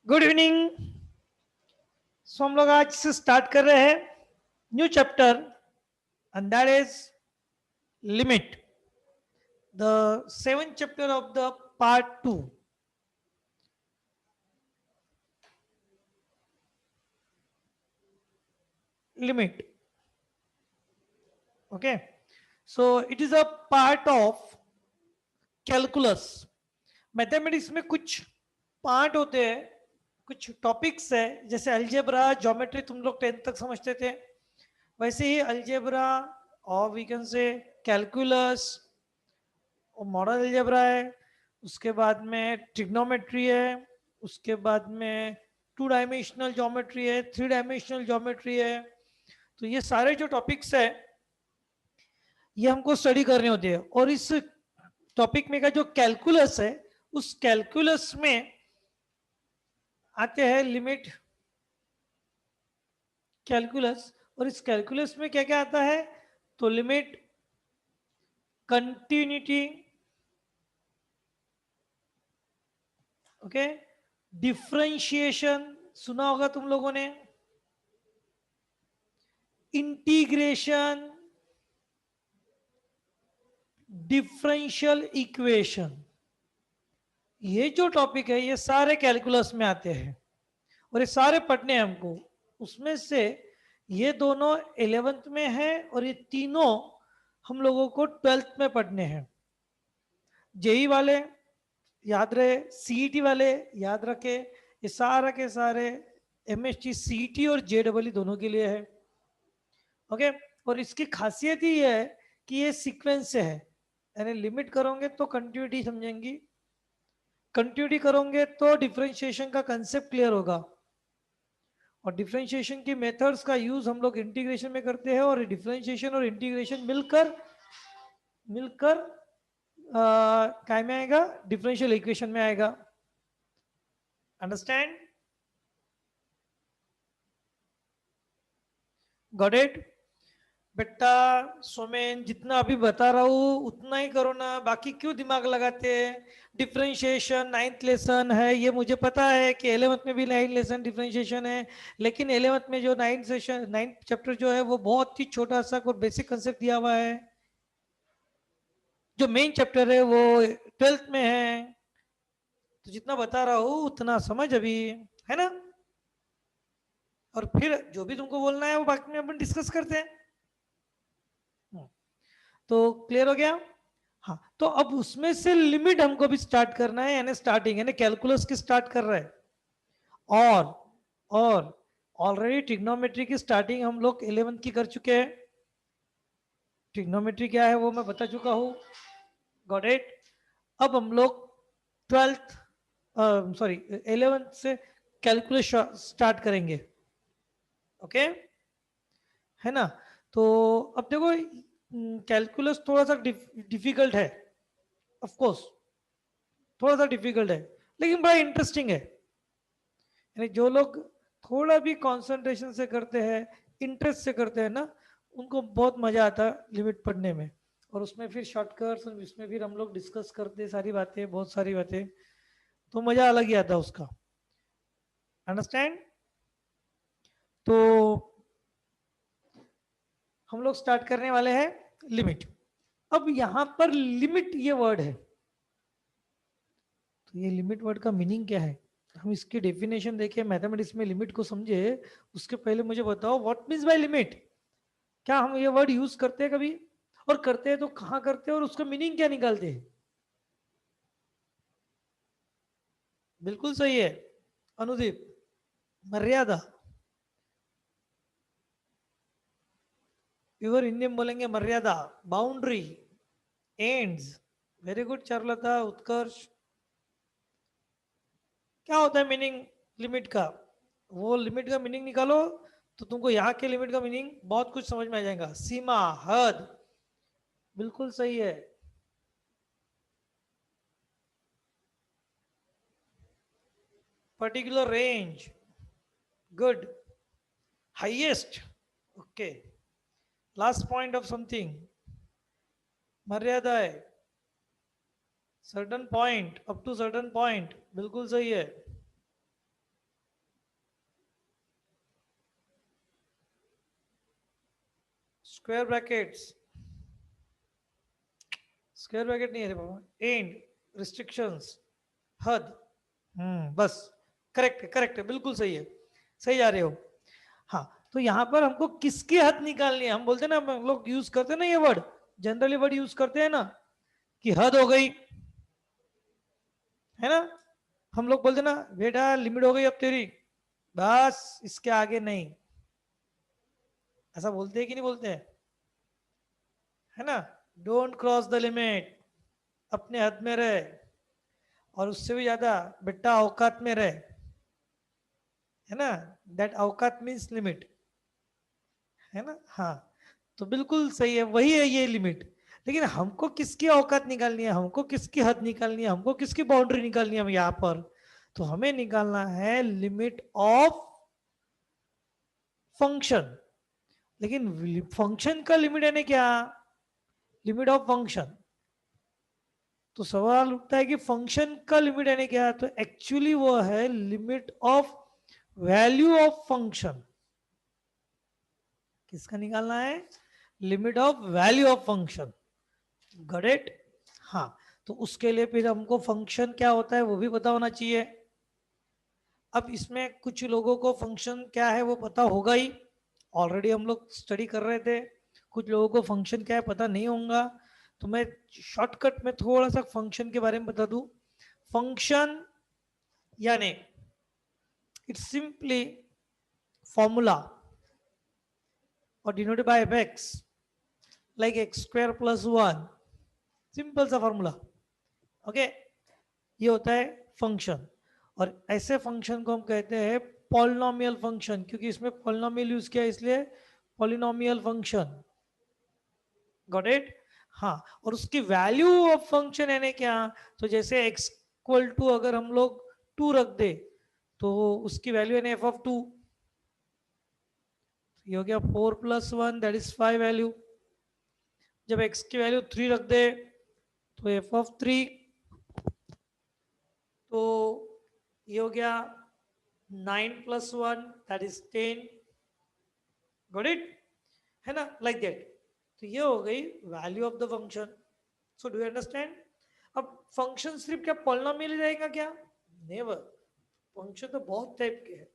Good evening. सो हम लोग आज से स्टार्ट कर रहे हैं new chapter and that is limit, the seventh chapter of the part 2। Limit, okay. So it is a part of calculus. Mathematics में कुछ पार्ट होते हैं, कुछ टॉपिक्स है, जैसे अलजेब्रा, ज्योमेट्री तुम लोग 10th तक समझते थे, वैसे ही अलजेब्रा और वी कैन से कैलकुलस और मॉडल अलजेब्रा है। उसके बाद में ट्रिग्नोमेट्री है, उसके बाद में 2 डायमेंशनल ज्योमेट्री है, 3 डायमेंशनल ज्योमेट्री है। तो ये सारे जो टॉपिक्स है ये हमको स्टडी करने होते हैं। और इस टॉपिक में का जो कैलकुलस है, उस कैलकुलस में आते हैं लिमिट, कैलकुलस। और इस कैलकुलस में क्या क्या आता है, तो लिमिट, कंटिन्यूटी, ओके, डिफरेंशिएशन सुना होगा तुम लोगों ने, इंटीग्रेशन, डिफरेंशियल इक्वेशन। ये जो टॉपिक है ये सारे कैलकुलस में आते हैं और ये सारे पढ़ने हैं हमको। उसमें से ये दोनों 11th में है और ये तीनों हम लोगों को 12th में पढ़ने हैं। जेई वाले याद रहे, सीईटी वाले याद रखे, ये सारा के सारे एमएसटी सीईटी और जेडबल दोनों के लिए है, ओके। और इसकी खासियत ही है कि ये सीक्वेंस से है, यानी लिमिट करोगे तो कंटिन्यूटी समझेंगी, कंटिन्यूटी करोगे तो डिफरेंशिएशन का कंसेप्ट क्लियर होगा। और डिफरेंशिएशन की मेथड्स का यूज हम लोग इंटीग्रेशन में करते हैं, और डिफरेंशिएशन और इंटीग्रेशन मिलकर मिलकर काय में आएगा, डिफरेंशियल इक्वेशन में आएगा। Understand, got it? बेटा सोमेन, जितना अभी बता रहा हूँ उतना ही करो ना, बाकी क्यों दिमाग लगाते हैं। डिफरेंशिएशन 9th लेसन है, ये मुझे पता है कि 11th में भी 9th लेसन डिफरेंशिएशन है, लेकिन 11th में जो 9th चैप्टर जो है वो बहुत ही छोटा सा और बेसिक कंसेप्ट दिया हुआ है। जो मेन चैप्टर है वो 12th में है। तो जितना बता रहा हूँ उतना समझ अभी, है ना। और फिर जो भी तुमको बोलना है वो बाकी में अपन डिस्कस करते हैं। तो क्लियर हो गया? हाँ, तो अब उसमें से लिमिट हमको भी स्टार्ट करना है, यानी स्टार्टिंग, यानी कैलकुलस की स्टार्ट कर रहा है। और ऑलरेडी ट्रिग्नोमेट्री की स्टार्टिंग हम लोग 11th की कर चुके हैं। ट्रिग्नोमेट्री क्या है वो मैं बता चुका हूँ, गॉट इट। अब हम लोग 12th, सॉरी 11th से कैलकुलस स्टार्ट करेंगे, ओके, है ना। तो अब देखो कैलकुलस थोड़ा सा डिफिकल्ट है, ऑफ कोर्स थोड़ा सा डिफिकल्ट है, लेकिन बड़ा इंटरेस्टिंग है। यानी जो लोग थोड़ा भी कंसंट्रेशन से करते हैं, इंटरेस्ट से करते हैं ना, उनको बहुत मजा आता है लिमिट पढ़ने में। और उसमें फिर शॉर्टकट्स, उसमें फिर हम लोग डिस्कस करते हैं सारी बातें, बहुत सारी बातें, तो मजा अलग ही आता है उसका। अंडरस्टैंड? तो हम लोग स्टार्ट करने वाले हैं लिमिट। अब यहां पर लिमिट ये वर्ड है, तो ये लिमिट वर्ड का मीनिंग क्या है, हम इसकी डेफिनेशन देखें, मैथमेटिक्स में लिमिट को समझे उसके पहले मुझे बताओ व्हाट मीन्स बाय लिमिट। क्या हम ये वर्ड यूज करते हैं कभी, और करते हैं तो कहां करते हैं, और उसका मीनिंग क्या निकालते हैं? बिल्कुल सही है अनुदीप, मर्यादा। प्योर हिंदी में बोलेंगे मर्यादा, boundary, ends. Very good Charulata, Utkarsh. क्या होता है मीनिंग लिमिट का, वो लिमिट का मीनिंग निकालो तो तुमको यहाँ के लिमिट का मीनिंग बहुत कुछ समझ में आ जाएगा। सीमा, हद, बिल्कुल सही है। Particular range, good. Highest, okay. Last point of something, मर्यादा है, certain point, up to certain point, बिल्कुल सही है। स्क्वायर ब्रैकेट्स, स्क्वायर ब्रैकेट नहीं है रे बाबा, एंड, रिस्ट्रिक्शंस, हद, बस, करेक्ट है, करेक्ट है, बिल्कुल सही है, सही जा रहे हो। हाँ, तो यहाँ पर हमको किसकी हद निकालनी है, हम बोलते हैं ना, हम लोग यूज करते हैं ना ये वर्ड, जनरली वर्ड यूज करते हैं ना कि हद हो गई, है ना, हम लोग बोलते हैं ना बेटा लिमिट हो गई अब तेरी, बस इसके आगे नहीं, ऐसा बोलते हैं कि नहीं बोलते हैं, है ना, डोंट क्रॉस द लिमिट, अपने हद में रहे, और उससे भी ज्यादा बेटा औकात में रहे, है ना, दैट औकात मीन्स लिमिट, है ना, हाँ, तो बिल्कुल सही है, वही है ये लिमिट। लेकिन हमको किसकी औकात निकालनी है, हमको किसकी हद निकालनी है, हमको किसकी बाउंड्री निकालनी है हम यहाँ पर, तो हमें निकालना है लिमिट ऑफ फंक्शन। लेकिन फंक्शन का लिमिट है ना क्या, लिमिट ऑफ फंक्शन, तो सवाल उठता है कि फंक्शन का लिमिट है ना क्या, तो एक्चुअली वो है limit of value of function. किसका निकालना है, limit of value of function, got it. हाँ, तो उसके लिए फिर हमको फंक्शन क्या होता है वो भी पता होना चाहिए। अब इसमें कुछ लोगों को फंक्शन क्या है वो पता होगा ही, ऑलरेडी हम लोग स्टडी कर रहे थे, कुछ लोगों को फंक्शन क्या है पता नहीं होगा, तो मैं शॉर्टकट में थोड़ा सा फंक्शन के बारे में बता दूं। फंक्शन यानी इट्स सिंपली फॉर्मूला और denoted by x, like x square plus 1, simple सा फॉर्मूला, ओके, ये होता है फंक्शन। और ऐसे फंक्शन को हम कहते हैं पॉलिनोमियल फंक्शन, क्योंकि इसमें पॉलिनोमियल यूज किया इसलिए पॉलिनोमियल फंक्शन, गॉट इट। हाँ, और उसकी वैल्यू ऑफ फंक्शन है ना क्या, तो जैसे x इक्वल टू अगर हम लोग 2 रख दे तो उसकी वैल्यू है ना एफ ऑफ 2, ये हो गया 4 प्लस 1 दैट इज 5 वैल्यू। जब x की वैल्यू 3 रख दे तो एफ ऑफ 3, तो ये हो गया 9 plus 1 that is 10, got it, है ना, लाइक दैट। तो ये हो गई value of the function. So do you understand. अब फंक्शन सिर्फ क्या पॉलिनोमियल ही रहेगा क्या, नेवर, फंक्शन तो बहुत टाइप के हैं।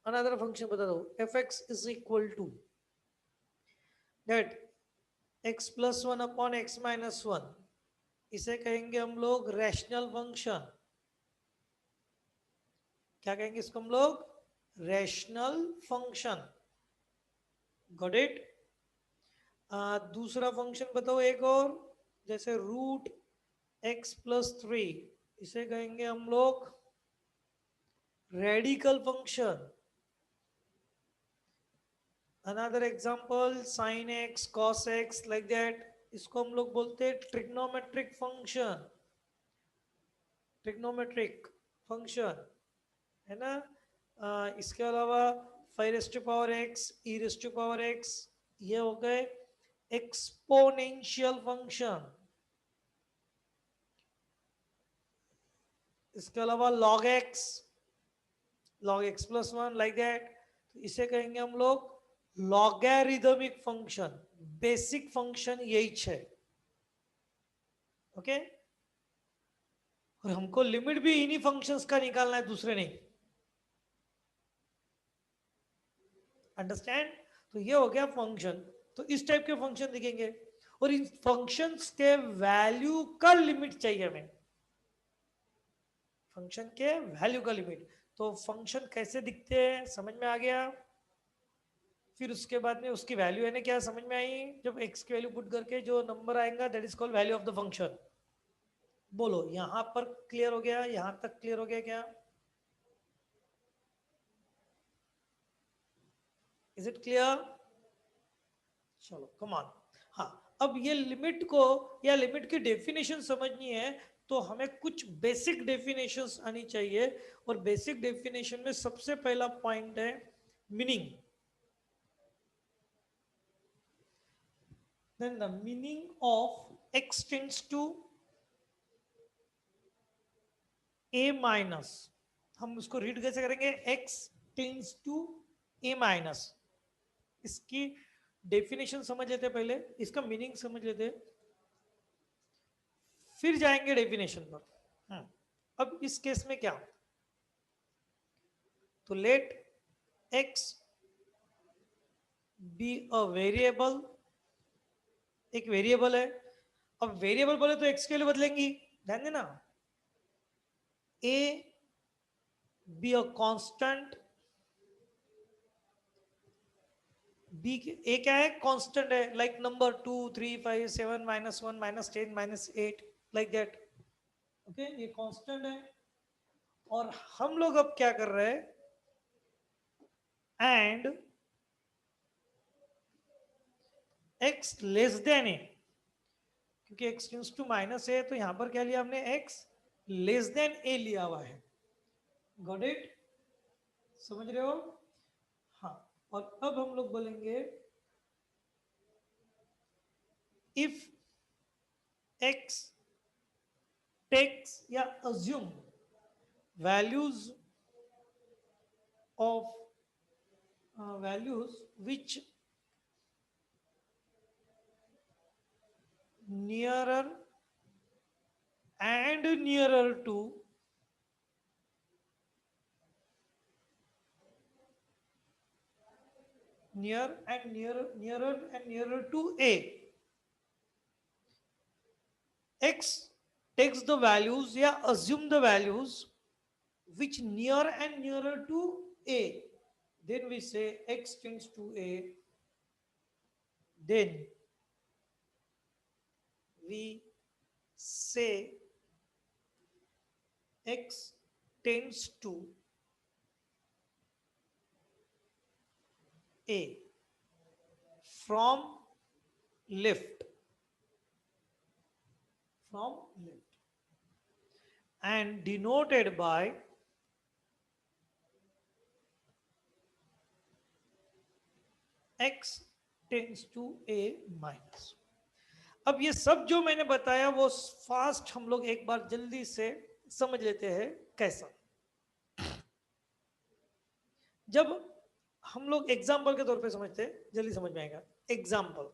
अनदर फंक्शन बता दो, f x is equal to that x plus 1 upon x minus 1, इसे कहेंगे हम लोग रैशनल फंक्शन। क्या कहेंगे इसको हम लोग, रैशनल फंक्शन, गॉट इट। दूसरा फंक्शन बताओ एक और, जैसे रूट एक्स प्लस 3, इसे कहेंगे हम लोग radical function. Another example sin x cos x like that, इसको हम लोग बोलते हैं ट्रिग्नोमेट्रिक फंक्शन, ट्रिग्नोमेट्रिक फंक्शन, है ना। इसके अलावा 5 raised to power x, e raised to power x, ये हो गए एक्सपोनेंशियल फंक्शन। इसके अलावा log x plus 1 like that, तो इसे कहेंगे हम लोग लॉगैरिथमिक फंक्शन। बेसिक फंक्शन यही है, ओके। और हमको लिमिट भी इन्हीं फंक्शंस का निकालना है, दूसरे नहीं, अंडरस्टैंड। तो ये हो गया फंक्शन। तो इस टाइप के फंक्शन दिखेंगे, और इन फंक्शंस के वैल्यू का लिमिट चाहिए हमें, फंक्शन के वैल्यू का लिमिट। तो फंक्शन कैसे दिखते हैं समझ में आ गया। फिर उसके बाद में उसकी वैल्यू है ना क्या समझ में आई, जब x की वैल्यू पुट करके जो नंबर आएगा that is called value of the function. बोलो यहां पर क्लियर हो गया, यहां तक क्लियर हो गया क्या, इज इट क्लियर। चलो कम ऑन। हाँ, अब ये लिमिट को या लिमिट की डेफिनेशन समझनी है, तो हमें कुछ बेसिक डेफिनेशंस आनी चाहिए। और बेसिक डेफिनेशन में सबसे पहला पॉइंट है meaning. Then the meaning of x tends to a minus, हम उसको रीड कैसे करेंगे, x tends to a minus, इसकी डेफिनेशन समझ लेते पहले, इसका मीनिंग समझ लेते, फिर जाएंगे डेफिनेशन पर। अब इस केस में क्या, तो let x be a variable, एक वेरिएबल है। अब वेरिएबल बोले तो x के लिए बदलेंगी, ध्यान देना। a be a constant, be a क्या है, कांस्टेंट है, like number 2 3 5 7 -1 -10 -8 like that. Okay, ये कांस्टेंट है। और हम लोग अब क्या कर रहे हैं, and x less than a, क्योंकि x टेंड्स टू माइनस है तो यहां पर क्या लिया हमने, x लेस देन ए लिया हुआ है। गॉट इट, समझ रहे हो? हाँ। और अब हम लोग बोलेंगे इफ x टेक्स या assume values of values which nearer and nearer to nearer to a, x takes the values या assume the values which near and nearer to a, then we say x tends to a, then we say x tends to a from left, from left, and denoted by x tends to a minus. अब ये सब जो मैंने बताया वो fast हम लोग एक बार जल्दी से समझ लेते हैं कैसा। जब हम लोग एग्जाम्पल के तौर पे समझते हैं, जल्दी समझ में आएगा। एग्जाम्पल,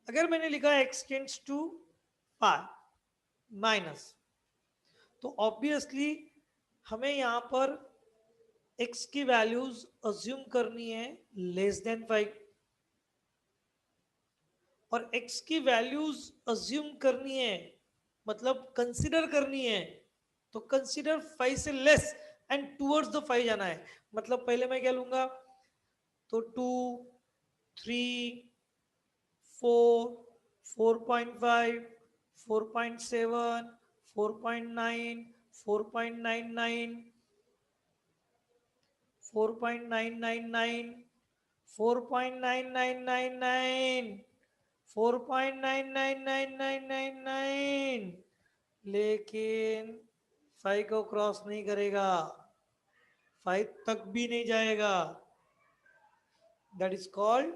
अगर मैंने लिखा x tends to pi minus, तो ऑब्वियसली हमें यहां पर x की वैल्यूज अज्यूम करनी है लेस देन 5, और x की वैल्यूज अज्यूम करनी है मतलब कंसिडर करनी है, तो कंसिडर 5 से लेस एंड टूवर्ड्स द 5 जाना है। मतलब पहले मैं क्या लूंगा, तो 2 3 4 4.5 4.7 4.9 4.99 4.999 4.9999 4.99999, लेकिन 5 को क्रॉस नहीं करेगा, 5 तक भी नहीं जाएगा। That is called,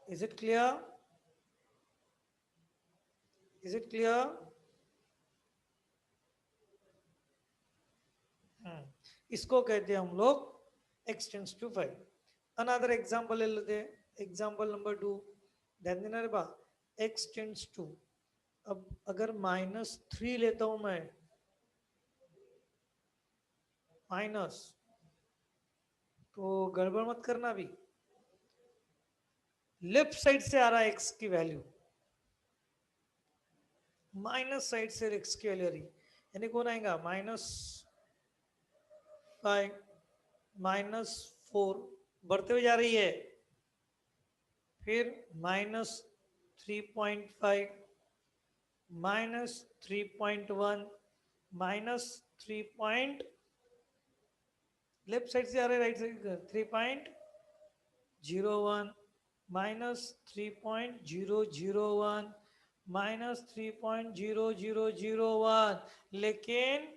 is it clear, is it clear? इसको कहते हैं हम लोग x tends to 5। Another example ले लेते हैं, एग्जांपल नंबर 2, ध्यान देना रे बा, x टेंड्स टू, अब अगर -3 लेता हूं मैं, माइनस, तो गड़बड़ मत करना भी, लेफ्ट साइड से आ रहा है x की वैल्यू, माइनस साइड से x की वैल्यू आ रही, यानी कौन आएगा, -5 -4 बढ़ते हुए जा रही है, फिर -3.5 -3.1 -3 पॉइंट, लेफ्ट साइड से आ रहे राइट साइड, 3.01 -3.001 -3.0001, लेकिन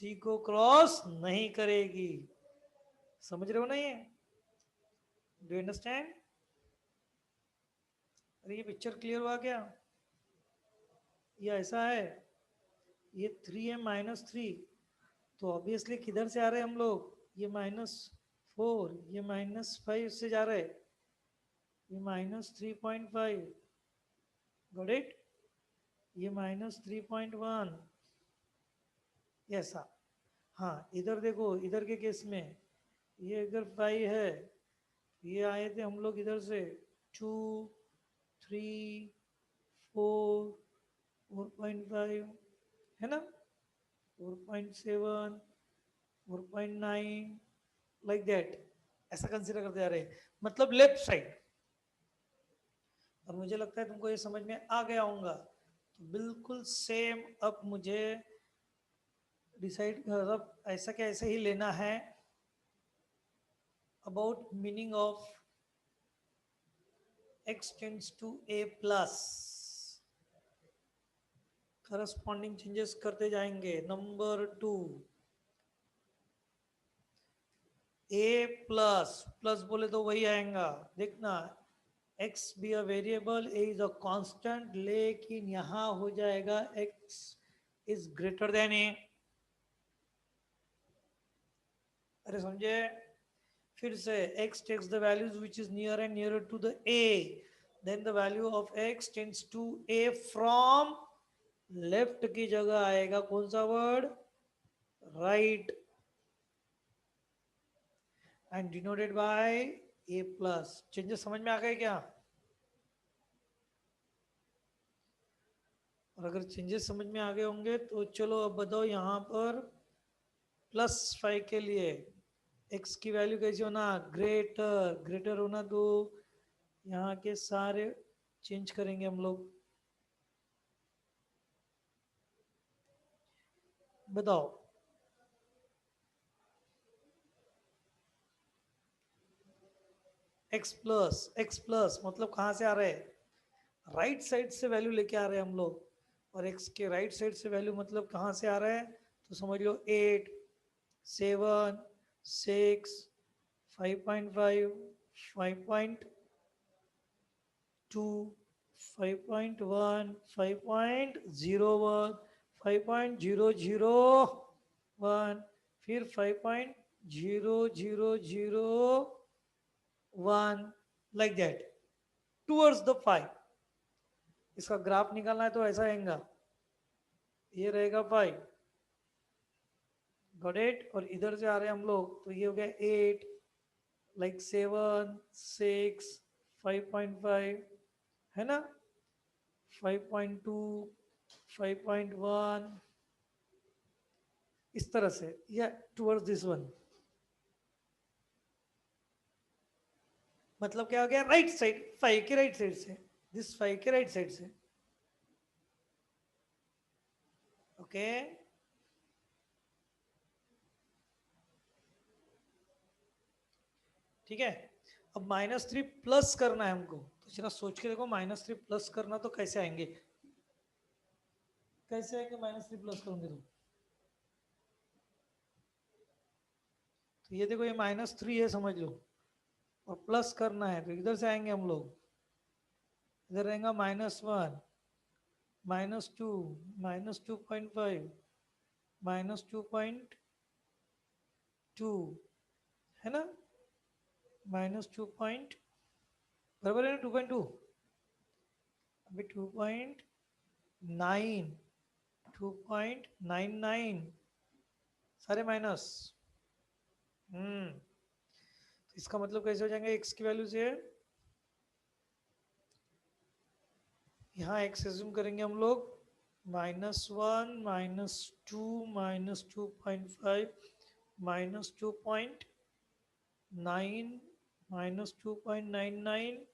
3 को क्रॉस नहीं करेगी। समझ रहे हो ना ये? Do you understand? अरे ये पिक्चर क्लियर हुआ क्या? ये ऐसा है, ये 3 है -3, तो ऑब्वियसली किधर से आ रहे हैं हम लोग, ये -4, ये -5 से जा रहा है, ये -3.5, गॉट इट, ये -3.1, ऐसा। हाँ इधर देखो, इधर के केस में ये अगर 5 है, ये आए थे हम लोग इधर से 2, 3, 4, 4.5, है ना, 4.7, 4.9, लाइक दैट, ऐसा कंसीडर करते जा रहे हैं, मतलब लेफ्ट साइड। और मुझे लगता है तुमको ये समझ में आ गया होगा, तो बिल्कुल सेम अब मुझे डिसाइड मतलब ऐसा क्या ऐसे ही लेना है about meaning of x tends to a plus, corresponding changes करते जाएंगे। नंबर 2, a प्लस, प्लस बोले तो वही आएगा, देखना x be a variable, a is a constant, लेकिन यहां हो जाएगा x is greater than a। अरे समझे, फिर से x takes the values which is near and nearer to the a, then the value of x tends to a from left की जगह आएगा कौन सा word, right, and denoted bye a plus. Changes समझ में आ गए क्या? और अगर चेंजेस समझ में आ गए होंगे तो चलो अब बताओ यहाँ पर +5 के लिए x की वैल्यू कैसी होना, ग्रेटर, ग्रेटर होना, तो यहाँ के सारे चेंज करेंगे हम लोग। बताओ, x प्लस मतलब कहाँ से आ रहे हैं, राइट साइड से वैल्यू लेके आ रहे हैं हम लोग, और x के राइट साइड से वैल्यू मतलब कहाँ से आ रहा है, तो समझ लो 8, 7, 6, 5.5, 5.2, 5.1, 5.01, 5.001, फिर 5.0001, लाइक दैट, टूवर्ड्स द 5। इसका ग्राफ निकालना है तो ऐसा आएगा, ये रहेगा 5, गॉट इट, और इधर से आ रहे हैं हम लोग तो ये हो गया 8, लाइक 7, 6, 5.5, है ना, 5.2, 5.1, इस तरह से, या टुवर्ड्स दिस वन, मतलब क्या हो गया, राइट साइड, 5 के राइट साइड से, दिस 5 के राइट साइड से, ओके। ठीक है, अब -3 प्लस करना है हमको, तो जरा सोच के देखो, -3 प्लस करना तो कैसे आएंगे, कैसे आएंगे -3 प्लस करोगे तो ये देखो, ये -3 है समझ लो, और प्लस करना है तो इधर से आएंगे हम लोग, इधर रहेगा -1, -2, -2.5, -2.2, है ना, -2 बराबर है ना, 2.2, अभी 2.9, 2.99, सारे माइनस। इसका मतलब कैसे हो जाएंगे, x की वैल्यू से यहाँ x एज्यूम करेंगे हम लोग, -1, -2, -2.5, -2.9, -2.99,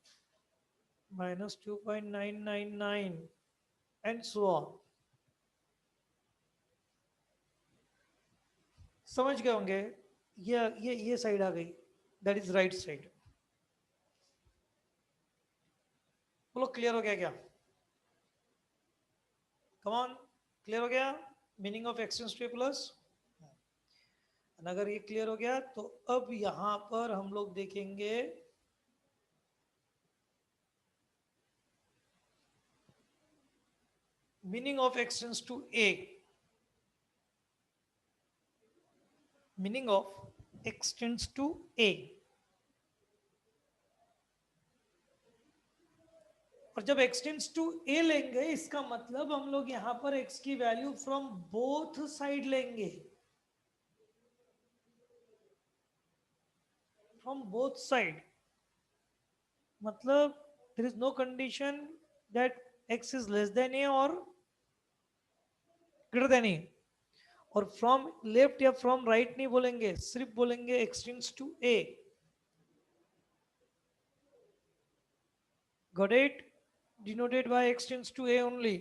-2.999, एंड सो ऑन। समझ गए होंगे, ये साइड आ गई, दैट इज राइट साइड। बोलो क्लियर हो गया क्या, कम ऑन, क्लियर हो गया, meaning of x tends two plus. अगर ये क्लियर हो गया तो अब यहां पर हम लोग देखेंगे meaning of x tends to a, meaning of x tends to a, और जब x टेंड्स टू a लेंगे इसका मतलब हम लोग यहां पर x की वैल्यू फ्रॉम बोथ साइड लेंगे, फ्रॉम बोथ साइड, मतलब there is no condition that x is less than a और ग्रेटर देन a, और फ्रॉम लेफ्ट या फ्रॉम राइट नहीं बोलेंगे, सिर्फ बोलेंगे x tends to a. Got it? Denoted by x tends to a only.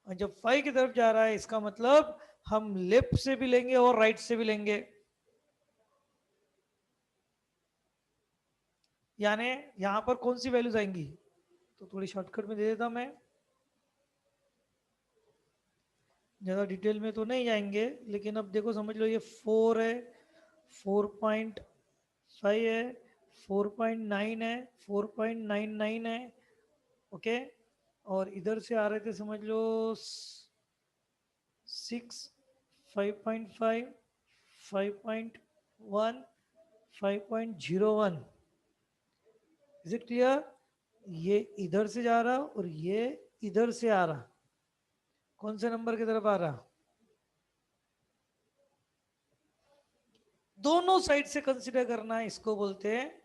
और जब 5 की तरफ जा रहा है इसका मतलब हम लेफ्ट से भी लेंगे और राइट से भी लेंगे, यानी यहां पर कौन सी वैल्यूज आएंगी, तो थोड़ी शॉर्टकट में दे देता मैं, ज्यादा डिटेल में तो नहीं जाएंगे, लेकिन अब देखो समझ लो, ये 4 है, 4.5 है, 4.9 है, 4.99 है, ओके, और इधर से आ रहे थे समझ लो 6, 5.5, 5.1, 5.01. Is it clear? ये इधर से जा रहा और ये इधर से आ रहा, कौन से नंबर की तरफ आ रहा, दोनों साइड से कंसीडर करना है, इसको बोलते हैं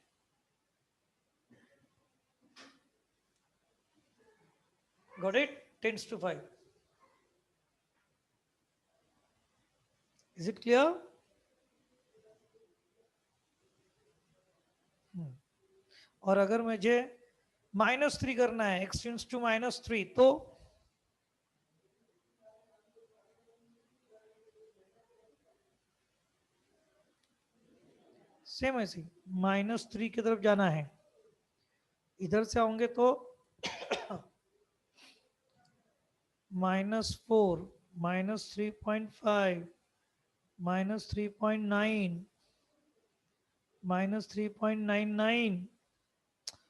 got it, tends to 5. Is it clear? और अगर मुझे -3 करना है, x टेंड्स टू -3, तो सेम ऐसी -3 की तरफ जाना है, इधर से आओगे तो -4, -3.5, -3.9, -3.99,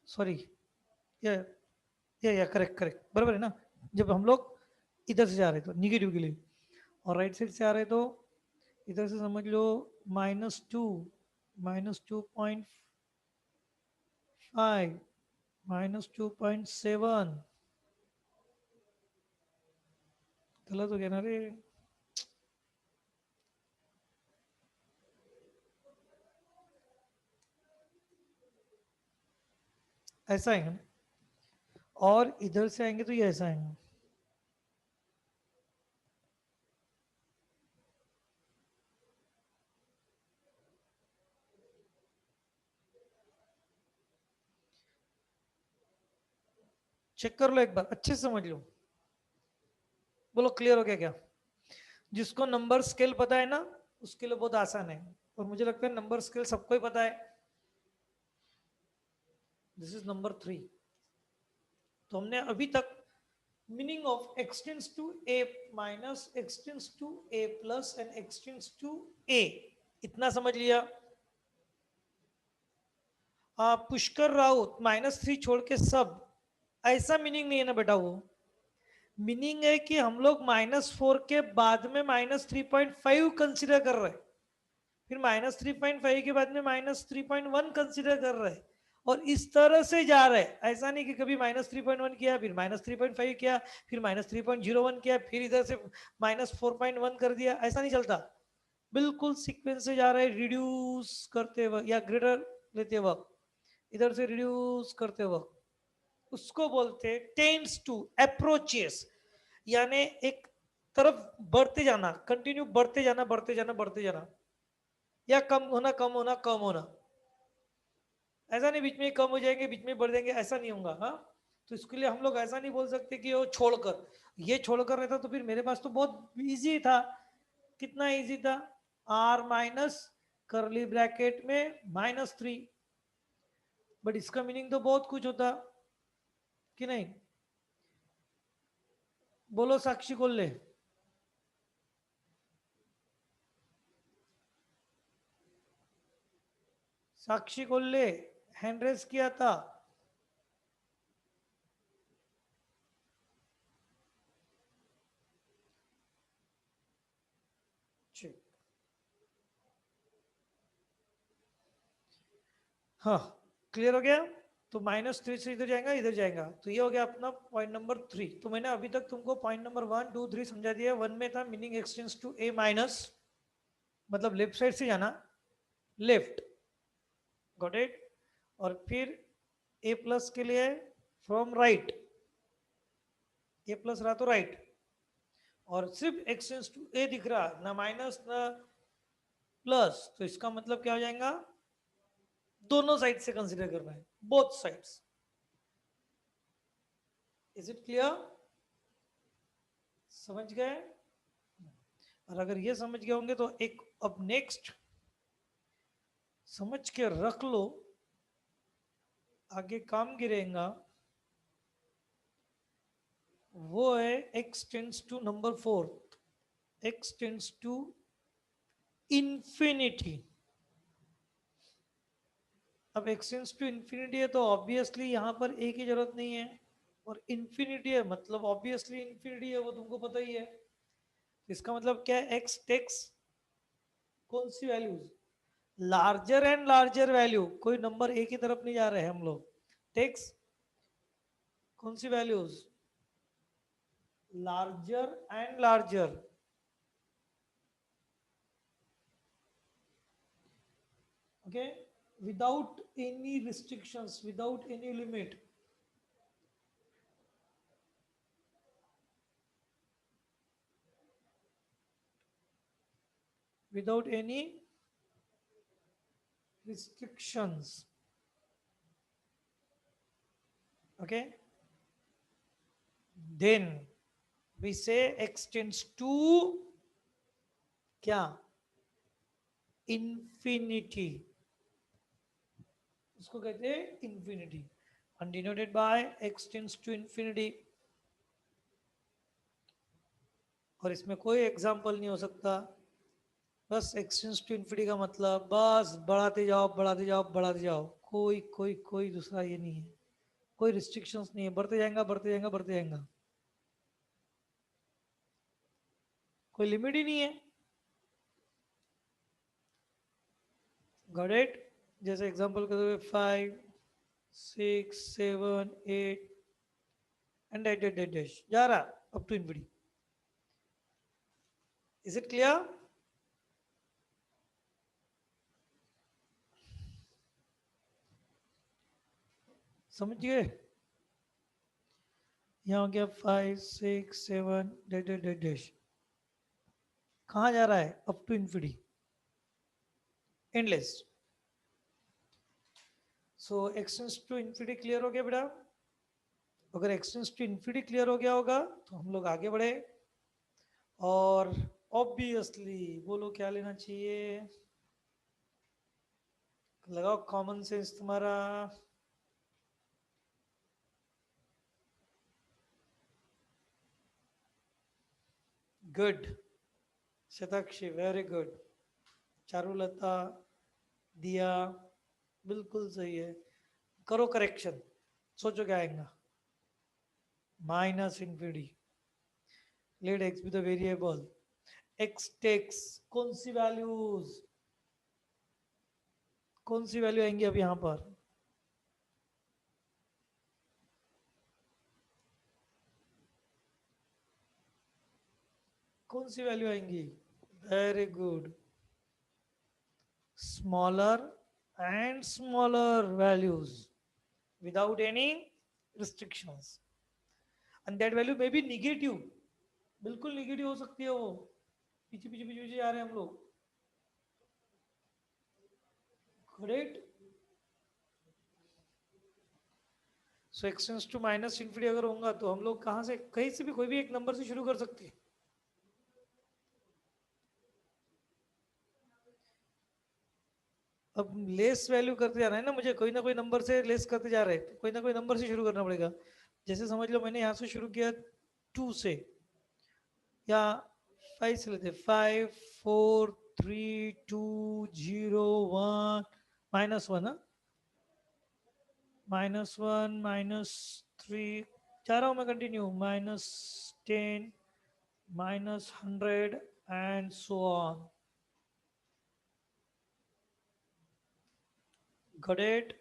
सॉरी, ये ये करेक्ट करेक्ट बराबर है ना, जब हम लोग इधर से जा रहे तो निगेटिव के लिए, और राइट साइड से आ रहे तो इधर से समझ लो -2, -2.5, -2.7, गलत हो गया ना रे, ऐसा आएगा ना, और इधर से आएंगे तो ये ऐसा आएंगे, चेक कर लो एक बार, अच्छे से समझ लो, बोलो क्लियर हो गया क्या? जिसको नंबर स्केल पता है ना उसके लिए बहुत आसान है, और मुझे लगता है नंबर स्केल सबको ही पता है. This is number 3. तो हमने अभी तक meaning of x tends to a minus x tends to a plus and x tends to a इतना समझ लिया. पुष्कर राउत -3 छोड़ के सब, ऐसा मीनिंग नहीं है ना बेटा, वो मीनिंग है कि हम लोग -4 के बाद में -3.5 कंसिडर कर रहे हैं, फिर -3.5 के बाद में -3.1 कंसिडर कर रहे हैं, और इस तरह से जा रहे हैं, ऐसा नहीं कि कभी -3.1 किया फिर -3.5 किया फिर -3.01 किया फिर इधर से -4.1 कर दिया, ऐसा नहीं चलता, बिल्कुल सीक्वेंस से जा रहे हैं, रिड्यूस करते वक्त या ग्रेटर लेते वक्त, इधर से रिड्यूस करते वक्त, उसको बोलते हैं टेंड्स टू, अप्रोचेस, यानी एक तरफ बढ़ते जाना, कंटिन्यू बढ़ते जाना बढ़ते जाना बढ़ते जाना, या कम होना कम होना कम होना, ऐसा नहीं बीच में कम हो जाएंगे बीच में बढ़ जाएंगे, ऐसा नहीं होगा. हाँ, तो इसके लिए हम लोग ऐसा नहीं बोल सकते कि वो छोड़कर, ये छोड़कर रहता तो फिर मेरे पास तो बहुत इजी था, कितना इजी था, r माइनस करली ब्रैकेट में -3, बट इसका मीनिंग तो बहुत कुछ होता कि नहीं, बोलो साक्षी खोल ले, साक्षी खोल ले, हैंड रेस किया था, हाँ, क्लियर हो गया। तो -3 से इधर जाएगा, तो ये हो गया अपना पॉइंट नंबर 3। तो मैंने अभी तक तुमको पॉइंट नंबर 1 2 3 समझा दिया। 1 में था meaning x tends to a minus, मतलब लेफ्ट साइड से जाना, लेफ्ट, गॉट इट। और फिर a प्लस के लिए फ्रॉम राइट, a प्लस रहा तो राइट, और सिर्फ एक्सटेंड्स टू a दिख रहा, ना माइनस ना प्लस, तो इसका मतलब क्या हो जाएगा, दोनों साइड से कंसीडर करना है, both sides. Is it clear? समझ गए? और अगर ये समझ गए होंगे तो एक अब नेक्स्ट समझ के रख लो, आगे काम गिरेगा, वो है x tends to number 4, x tends to infinity. अब x टेंड्स टू इंफिनिटी है तो ऑब्वियसली यहां पर a की जरूरत नहीं है, और इंफिनिटी है मतलब ऑब्वियसली इंफिनिटी है, वो तुमको पता ही है। इसका मतलब क्या है, x टेक्स कौन सी values, larger and larger value, कोई नंबर a की तरफ नहीं जा रहे हैं हम लोग, टेक्स कौन सी values, larger and larger, okay, without any restrictions, without any limit, without any restrictions, okay, then we say x tends to क्या, infinity, उसको कहते हैं infinity, and denoted by x tends to infinity। और इसमें कोई example नहीं हो सकता, बस एक्सटेंस टू इन्फिनिटी का मतलब बस बढ़ाते जाओ बढ़ाते जाओ बढ़ाते जाओ, कोई कोई कोई दूसरा ये नहीं है, कोई रिस्ट्रिक्शंस नहीं है, बढ़ते जाएगा बढ़ते जाएगा बढ़ते जाएगा, कोई लिमिट ही नहीं है, गॉट इट। जैसे एग्जांपल करते हुए 5 6 7 8 एंड डैश जा रहा up to infinity. Is it clear? समझ गए? यहाँ हो गया 5 6 7 डैश, कहाँ जा रहा है, up to infinity, endless. So x tends to infinity clear हो गया बेटा? अगर एक्सटेंस टू इन्फिनिटी क्लियर हो गया होगा तो हम लोग आगे बढ़े, और ऑब्वियसली बोलो क्या लेना चाहिए, लगाओ कॉमन सेंस तुम्हारा। Good Shatakshi, very good. Charulata, Diya, बिल्कुल सही है। करो करेक्शन, सोचो क्या आएगा, minus infinity, let x be the variable, x takes कौन सी वैल्यूज, कौन सी वैल्यू आएंगी अब यहां पर, कौन सी वैल्यू आएंगी, very good, smaller and smaller values without any restrictions, and that value may be negative, बिल्कुल नेगेटिव हो सकती है वो, पीछे पीछे पीछे पीछे जा रहे हैं हम लोग, correct. So x tends to minus infinity अगर होगा तो हम लोग कहाँ से, कहीं से भी कोई भी एक नंबर से शुरू कर सकते हैं। अब लेस वैल्यू करते जा रहा है ना, मुझे कोई ना कोई नंबर से लेस करते जा रहे हैं, तो कोई ना कोई नंबर से शुरू करना पड़ेगा। जैसे समझ लो मैंने यहाँ से शुरू किया 2 से, या 5 से लेते, 5 4 3 2 0 1 -1, -1 -3, जा रहा हूँ मैं continue, -10 -100 and so on. Got it?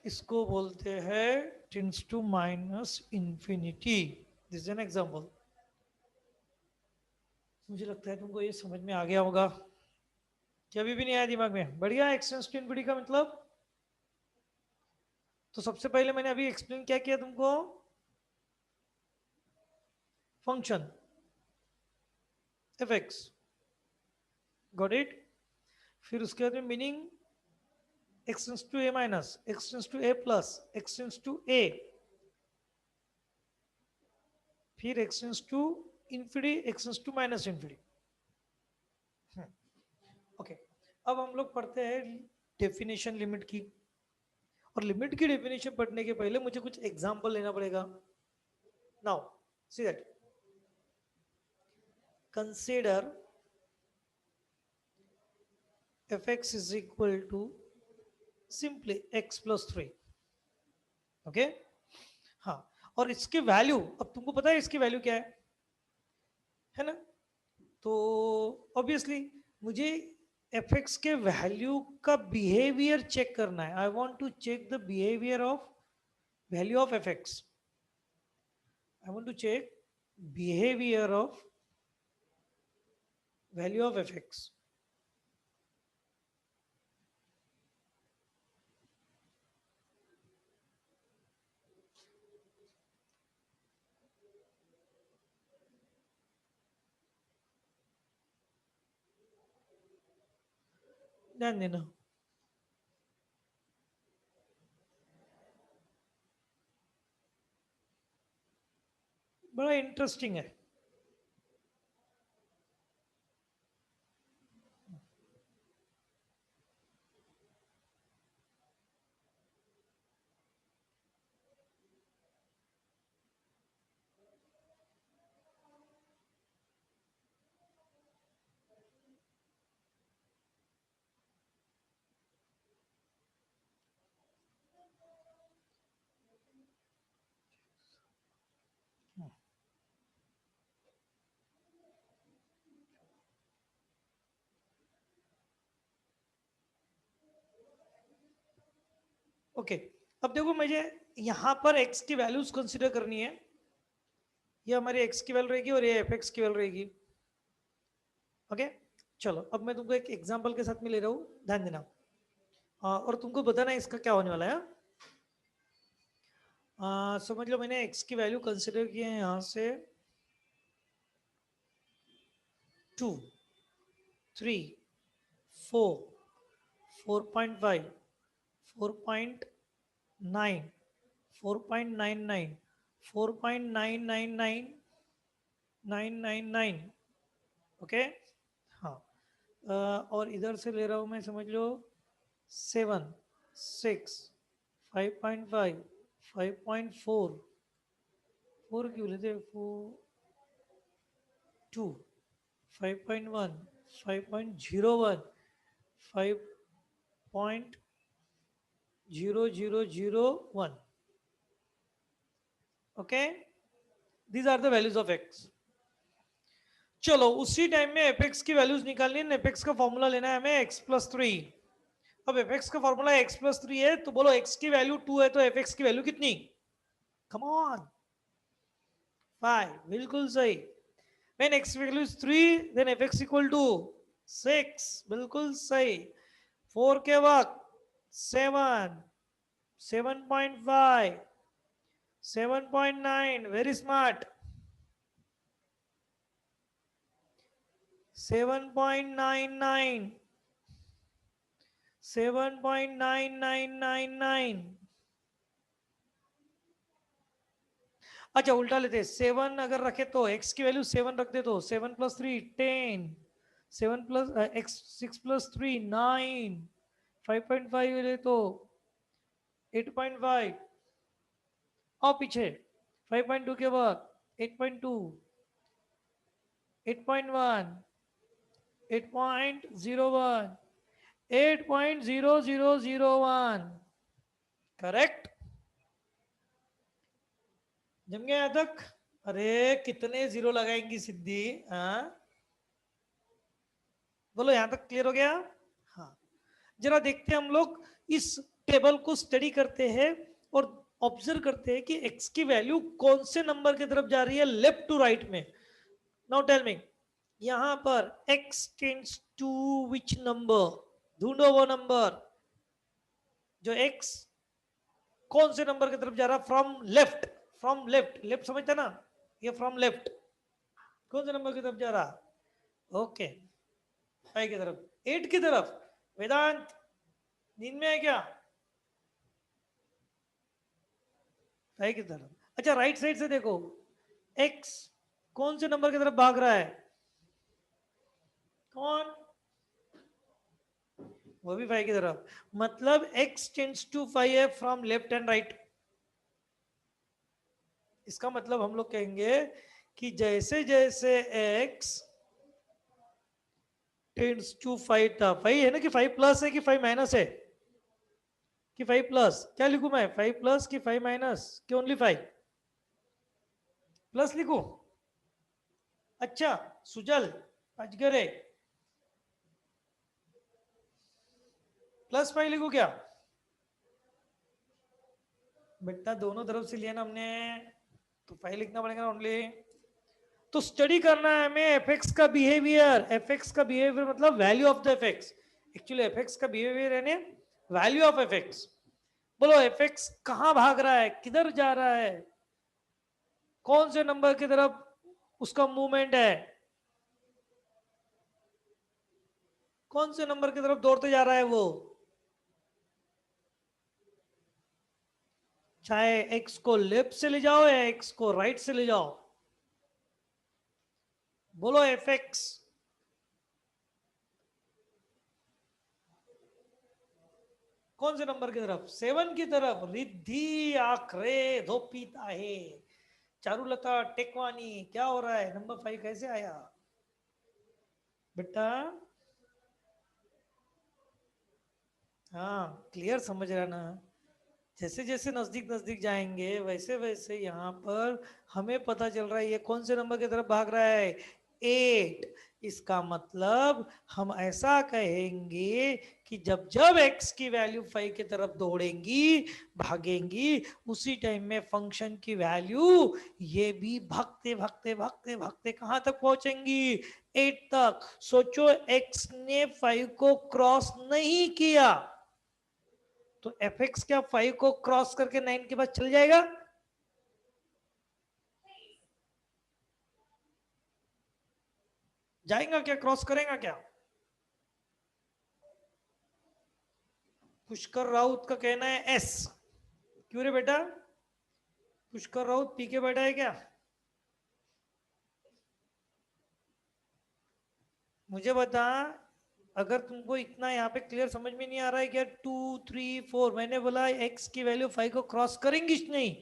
इसको बोलते हैं tends to minus infinity. This is an example. मुझे लगता है तुमको ये समझ में आ गया होगा, कि अभी भी नहीं आया दिमाग में? बढ़िया। एक्सटेंस टू इंफिनिटी का मतलब, तो सबसे पहले मैंने अभी एक्सप्लेन क्या किया तुमको? Function f x, got it? फिर उसके बाद में meaning x tends to a minus, x tends to a plus, x tends to a, फिर x tends to infinity, x tends to minus infinity. Okay, अब हम लोग पढ़ते हैं डेफिनेशन लिमिट की। और लिमिट की डेफिनेशन पढ़ने के पहले मुझे कुछ एग्जांपल लेना पड़ेगा। Now see that, consider fx is equal to simply x plus 3। Okay, हाँ। और इसके वैल्यू, अब तुमको पता है इसकी वैल्यू क्या है ना? तो ऑब्वियसली मुझे fx के वैल्यू का बिहेवियर चेक करना है। I want to check the behaviour of value of fx। I want to check behaviour of value of fx। ध्यान देना, बड़ा इंटरेस्टिंग है। ओके, अब देखो मुझे यहाँ पर x की वैल्यूज कंसीडर करनी है। ये हमारी x की वैल्यू रहेगी और ये fx की वैल्यू रहेगी। ओके, चलो अब मैं तुमको एक एग्जांपल के साथ में ले रहा हूँ, ध्यान देना। और तुमको बताना इसका क्या होने वाला है। समझ लो मैंने x की वैल्यू कंसीडर की है यहाँ से 2, 3, 4, 4.5, 4.9, 4.99, 4.999, 999। ओके, हाँ। और इधर से ले रहा हूँ मैं, समझ लो 7, 6, 5.5, 5.4, 4 क्यों लेते? 4, 2, 5.1, 5.01, 5.0001। Okay, these are the values of x. चलो उसी टाइम में एपेक्स की वैल्यूज निकालनी है। एपेक्स का फॉर्मूला लेना है हमें x+3। अब एपेक्स का फॉर्मूला x+3 है, तो बोलो x की वैल्यू 2 है तो fx की वैल्यू कितनी? Come on, 5। बिल्कुल सही। When x value is 3, then fx equal to 6। बिल्कुल सही। 4 के बाद 7, 7.5, 7.9, वेरी स्मार्ट, 7.99, 7.9999। अच्छा उल्टा लेते, 7 अगर रखे तो x की वैल्यू 7 रख दे तो 7 + 3 10, 7 प्लस x 6 + 3 9, 5.5 ले तो 8.5। और पीछे 5.2 के बाद 8.2, 8.1, 8.01, 8.0001। करेक्ट? जम गया यहाँ तक? अरे कितने जीरो लगाएंगी सिद्धि? हाँ, बोलो यहां तक क्लियर हो गया? हाँ, जरा देखते हैं हम लोग इस टेबल को स्टडी करते हैं और ऑब्जर्व करते हैं कि x की वैल्यू कौन से नंबर की तरफ जा रही है, लेफ्ट टू राइट में। नाउ टेल मी, यहां पर x tends to which number? ढूंढो वो नंबर जो x कौन से नंबर की तरफ जा रहा है, from left. From left, left समझते ना, ये फ्रॉम लेफ्ट कौन से नंबर की तरफ जा रहा? ओके, 5 की तरफ, 8 की तरफ। वेदांत नींद में है क्या? 5 की तरफ। अच्छा, राइट साइड से देखो, x कौन से नंबर की तरफ भाग रहा है? कौन? वो भी 5 की तरफ। मतलब x टेंड्स टू 5 है फ्रॉम लेफ्ट एंड राइट। इसका मतलब हम लोग कहेंगे कि जैसे जैसे x टेंड्स टू 5 था, 5 है ना, कि 5 प्लस है कि 5 माइनस है, कि 5 प्लस, क्या लिखूं मैं, 5 प्लस कि 5 माइनस, कि ओनली 5? प्लस लिखूं? अच्छा सुजल, अजगरे, प्लस 5 लिखूं क्या? बेटा दोनों तरफ से लिया ना हमने, तो 5 लिखना पड़ेगा ओनली। तो स्टडी करना है हमें एफएक्स का बिहेवियर। एफएक्स का बिहेवियर मतलब value of the FX. Actually FX का बिहेवियर यानी वैल्यू ऑफ एफएक्स। बोलो एफएक्स कहां भाग रहा है, किधर जा रहा है, कौन से नंबर की तरफ उसका मूवमेंट है, कौन से नंबर की तरफ दौड़ते जा रहा है वो? चाहे एक्स को लेफ्ट से ले जाओ या एक्स को राइट से ले जाओ, बोलो एफएक्स कौन से नंबर की तरफ? 7 की तरफ। रिद्धि आखरे धोपित आहे, चारुलता टेकवानी, क्या हो रहा है, नंबर 5 कैसे आया बेटा? हाँ क्लियर समझ रहा ना? जैसे जैसे नजदीक नजदीक जाएंगे वैसे वैसे यहाँ पर हमें पता चल रहा है ये कौन से नंबर की तरफ भाग रहा है, 8। इसका मतलब हम ऐसा कहेंगे कि जब जब x की वैल्यू 5 की तरफ दौड़ेंगी, भागेंगी, उसी टाइम में फंक्शन की वैल्यू ये भी भागते भागते भागते भागते कहां तक पहुंचेंगी, 8 तक। सोचो x ने 5 को क्रॉस नहीं किया, तो एफ एक्स क्या 5 को क्रॉस करके 9 के बाद चल जाएगा? जाएगा क्या, क्रॉस करेगा क्या? पुष्कर राउत का कहना है एस। क्यों रे बेटा, पुष्कर राउत पी के बैठा है क्या? मुझे बता, अगर तुमको इतना यहाँ पे क्लियर समझ में नहीं आ रहा है क्या, 2 3 4 मैंने बोला एक्स की वैल्यू 5 को क्रॉस करेंगी नहीं,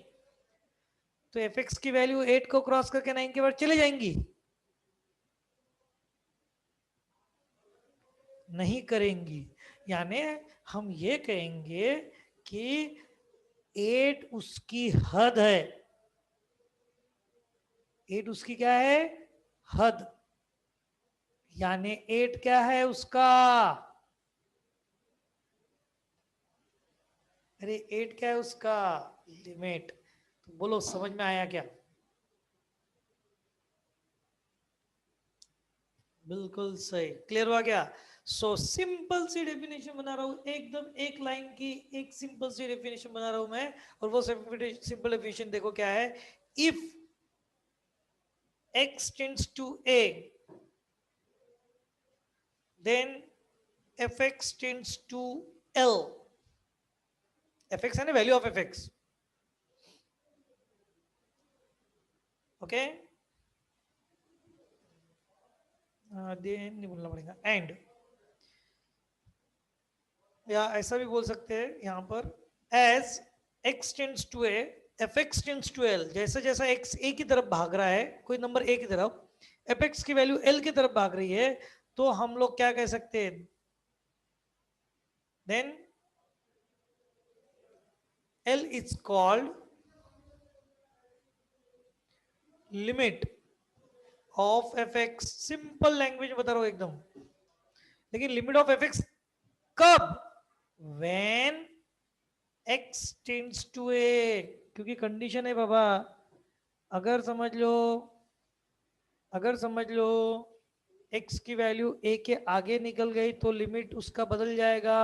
तो एफ एक्स की वैल्यू 8 को क्रॉस करके 9 के बाद चले जाएंगी? नहीं करेंगी। यानी हम ये कहेंगे कि 8 उसकी हद है। 8 उसकी क्या है, हद। यानी 8 क्या है उसका, अरे 8 क्या है उसका लिमिट। तो बोलो समझ में आया क्या? बिल्कुल सही, क्लियर हुआ क्या? सो सिंपल सी डेफिनेशन बना रहा हूं, एकदम एक लाइन की एक सिंपल सी डेफिनेशन बना रहा हूं मैं। और वो सिंपल डेफिनेशन देखो क्या है, if x tends to a, then fx tends to l। fx है ना value of fx, okay? Then नहीं बोलना पड़ेगा, एंड, या ऐसा भी बोल सकते हैं यहां पर, as x tends to a, f x tends to l. जैसे जैसा x a की तरफ भाग रहा है, कोई नंबर a की तरफ, एफ एक्स की वैल्यू l की तरफ भाग रही है, तो हम लोग क्या कह सकते हैं, then l is called limit of f x. Simple language बता रहा हूं एकदम, लेकिन लिमिट ऑफ एफ एक्स कब? When x tends to a, क्योंकि कंडीशन है बाबा, अगर समझ लो, अगर समझ लो x की वैल्यू a के आगे निकल गई तो लिमिट उसका बदल जाएगा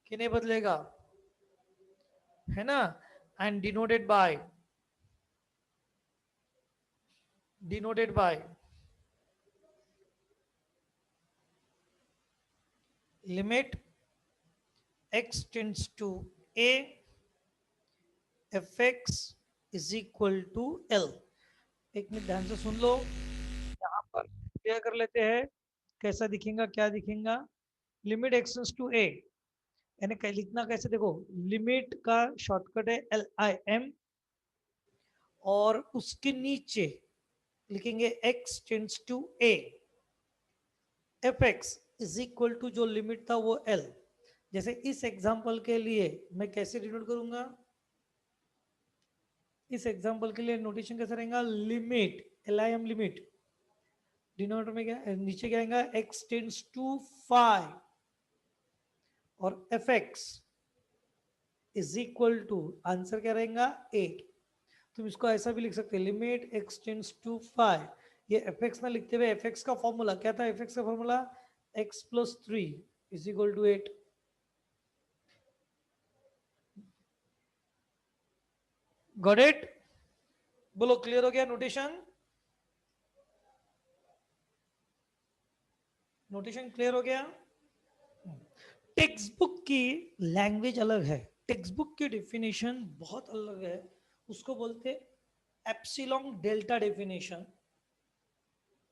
कि नहीं बदलेगा, है ना? And denoted by limit x tends to a f x is equal to l. एक मिनट ध्यान से सुन लो, यहाँ पर क्लियर कर लेते हैं कैसा दिखेगा, क्या दिखेगा। लिमिट एक्स टेंड्स टू ए, यानी लिखना कैसे, देखो लिमिट का शॉर्टकट है एल आई एम, और उसके नीचे लिखेंगे x tends to a, f x is equal to जो लिमिट था वो l। जैसे इस एग्जांपल के लिए मैं कैसे डिनोट करूंगा, इस एग्जांपल के लिए नोटेशन कैसे रहेगा, limit L I am limit, डिनोटर में क्या नीचे क्या आएगा, x टेंड्स टू 5 और f x is equal to, answer क्या रहेगा 8। तुम इसको ऐसा भी लिख सकते हैं, लिमिट x टेंड्स टू 5, ये एफ एक्स ना लिखते हुए एफ एक्स का फॉर्मूला क्या था, एफ एक्स का formula x plus 3 is equal to 8। Got it? बोलो क्लियर हो गया नोटेशन? नोटेशन क्लियर हो गया? टेक्स्ट बुक की लैंग्वेज अलग है, टेक्स्ट बुक की डेफिनेशन बहुत अलग है, उसको बोलते एप्सिलॉन डेल्टा डेफिनेशन।